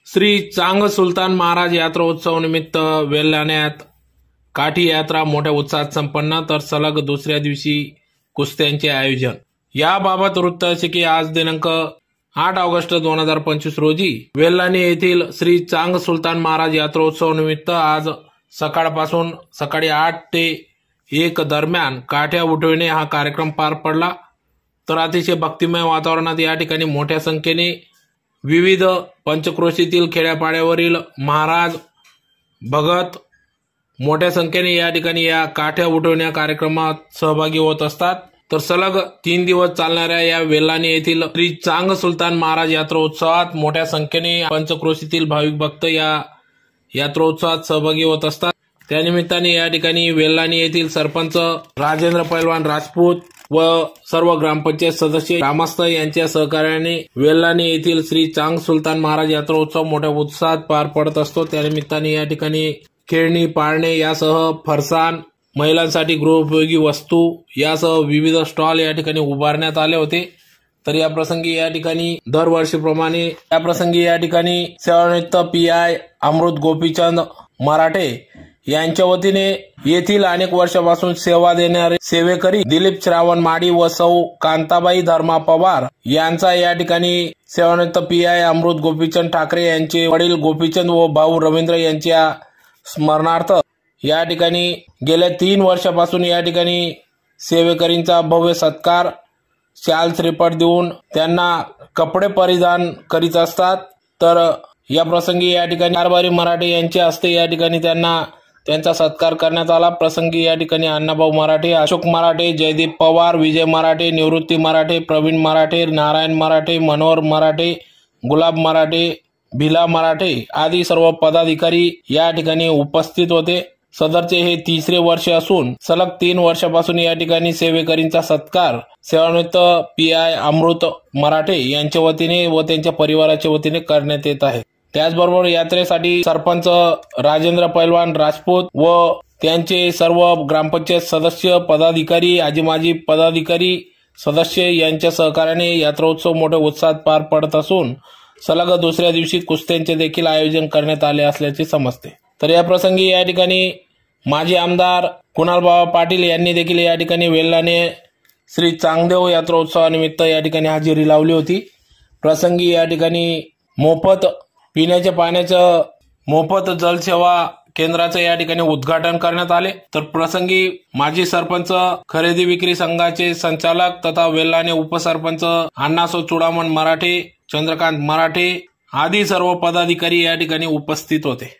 श्री चांग सुलतान महाराज यात्रा उत्सव निमित्त वेल्हाण्यात काठी यात्रा मोठ्या उत्साहात संपन्न, तर सलग दुसऱ्या दिवशी कुस्त्यांचे आयोजन। याबाबत वृत्त असे की आज दिनांक 8 ऑगस्ट 2025 रोजी वेल्हाणे येथील श्री चांग सुलतान महाराज यात्रा उत्सव निमित्त आज सकाळपासून सकाळी 8 ते 1 दरम्यान काठ्या उठविणे हा कार्यक्रम पार पडला। तर अतिशय भक्तिमय वातावरणात या ठिकाणी मोठ्या संख्येने विविध पंचक्रोशीतील खेड्यापाड्यावरील महाराज भगत मोठ्या संख्येने या ठिकाणी या काठ्या उठवण्या कार्यक्रमात सहभागी होत असतात। तर सलग 3 दिवस चालणाऱ्या या वेल्हाणे येथील श्री चांग सुलतान महाराज यात्रा उत्सवात मोठ्या संख्येने पंचक्रोशीतील भाविक भक्त या यात्रोत्सवात सहभागी होत असतात। त्यानिमित्ताने या ठिकाणी वेल्हाणे येथील सरपंच राजेंद्र पैलवान राजपूत व सर्व ग्रामपंचायत सदस्य ग्रामस्थ यांच्या सहकार्याने वेल्हाणे येथील श्री चांग सुलतान महाराज यात्रा उत्सव मोठ्या उत्साहात पार पडत असतो। त्यानिमित्ताने या ठिकाणी खेळणी पाळणे यासह फरसाण, महिलांसाठी गृहोपयोगी वस्तू यासह विविध स्टॉल या ठिकाणी उभारण्यात आले होते। तर या प्रसंगी या ठिकाणी दरवर्षीप्रमाणे या ठिकाणी सेवानिवृत्त पीआय अमृत गोपीचंद मराठे यांच्या वतीने येथील अनेक वर्षापासून सेवा देणारे सेवेकरी दिलीप श्रावण माडी व सौ कांताबाई धर्मा पवार यांचा या ठिकाणी सेवानिवृत्त पीआय अमृत गोपीचंद ठाकरे यांचे वडील गोपीचंद व भाऊ रवींद्र यांच्या स्मरणार्थ या ठिकाणी गेल्या 3 वर्षापासून या ठिकाणी सेवेकरींचा भव्य सत्कार शाल श्रीफळ देऊन त्यांना कपडे परिधान करीत असतात। तर या प्रसंगी या ठिकाणी कारभारी मराठे यांच्या हस्ते या ठिकाणी त्यांचा सत्कार करण्यात आला। प्रसंगी या ठिकाणी अण्णाभाऊ मराठे, अशोक मराठे, जयदीप पवार, विजय मराठे, निवृत्ती मराठे, प्रवीण मराठे, नारायण मराठे, मनोहर मराठे, गुलाब मराठे, भिला मराठे आदी सर्व पदाधिकारी या ठिकाणी उपस्थित होते। सदरचे हे 3रे वर्ष असून सलग 3 वर्षापासून या ठिकाणी सेवेकरींचा सत्कार सेवानिवृत्त पीआय अमृत मराठे यांच्या वतीने व त्यांच्या परिवाराच्या वतीने करण्यात येत आहे। त्याचबरोबर यात्रेसाठी सरपंच राजेंद्र पैलवान राजपूत व त्यांचे सर्व ग्रामपंचायत सदस्य, पदाधिकारी, आजी माजी पदाधिकारी, सदस्य यांच्या सहकार्याने यात्रोत्सव मोठ्या उत्साहात पार पडत असून सलग दुसऱ्या दिवशी कुस्त्यांचे देखील आयोजन करण्यात आले असल्याचे समजते। तर या प्रसंगी या ठिकाणी माजी आमदार कुणालबाबा पाटील यांनी देखील या ठिकाणी वेल्हाणे श्री चांगदेव यात्रा उत्सवानिमित्त या ठिकाणी हजेरी लावली होती। प्रसंगी या ठिकाणी मोफत पिण्याच्या पाण्याचं मोफत जलसेवा केंद्राचं या ठिकाणी उद्घाटन करण्यात आले। तर प्रसंगी माजी सरपंच खरेदी विक्री संघाचे संचालक तथा वेल्हाणे उपसरपंच अण्णासो चुडामण मराठे, चंद्रकांत मराठे आदी सर्व पदाधिकारी या ठिकाणी उपस्थित होते।